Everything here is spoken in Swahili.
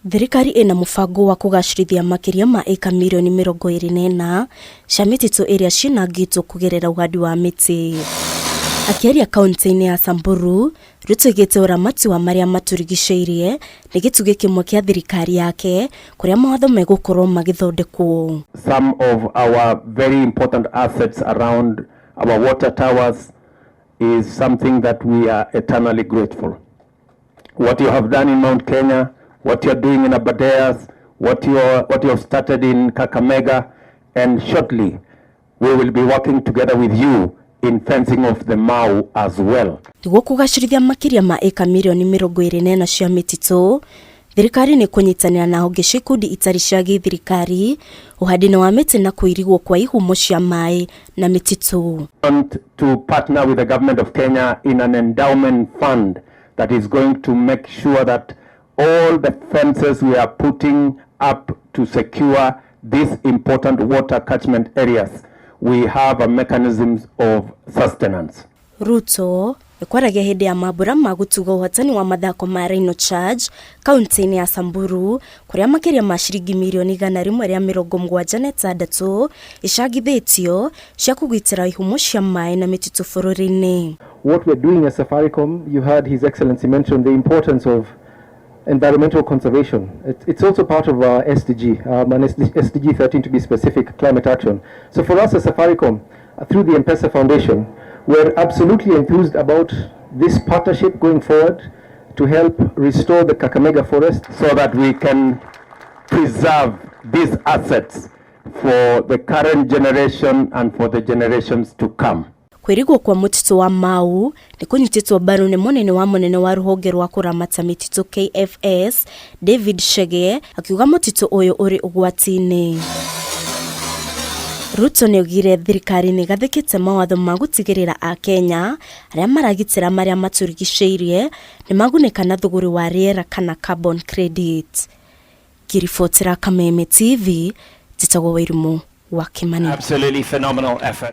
Thirikari ina mubango wa kugacirithia makiria ma eka milioni 24 cia mititu iria cinangitwo kugerera ugandi wa miti. Akiaria kaunti-ini ya Samburu, Ruto igite uramati wa maria maturigiceirie ni gitugi kimwe kia thirikari yake kuria mawatho megukorwo magithondekwo. Some of our very important assets around our water towers is something that we are eternally grateful. What you have done in Mount Kenya, what you're doing in Abadeas, what you have started in Kakamega, and shortly we will be working together with you in fencing of the Mau as well. Niguo kugacirithia makiria ma eka milioni 24 cia mititu, thirikari ni kunyitanira na honge cia ikundi itari cia githirikari, uhandi wa miti na kuirigwo kwa ihumo cia mai na mititu. Want to partner with the government of Kenya in an endowment fund that is going to make sure that all the fences we are putting up to secure these important water catchment areas, we have a mechanisms of sustenance. Ruto ekwaragia hindi ya mabura magutuga uhatani wa mathako ma Rhino Charge kaunti-ini ya Samburu kuria makiria ma ciringi milioni 176 icagithitio cia kugitira ihumo cia mai na mititu bururi-ini. What we're doing as Safaricom, you heard His Excellency mention the importance of environmental conservation. It's also part of our SDG, and SDG 13 to be specific, climate action. So for us as Safaricom, through the M-Pesa Foundation, we're absolutely enthused about this partnership going forward to help restore the Kakamega forest so that we can preserve these assets for the current generation and for the generations to come. Kuiriga kwa mutitu wa Mau ni kunyititwo mbaru ni munene wa ruhonge rwa kuramata mititu KFS David Shege akiuga mutitu uyu uri ugwati-ini. Ruto ni ugire thirikari ni gathikite mawatho ma gutigirira a Kenya aria maragitira maria maturigiceirie ni maguneka na thuguri wa riera kana carbon credit. Kirifotira Kameme TV, Titagwo Wairumu wa Kimani. Absolutely phenomenal effort.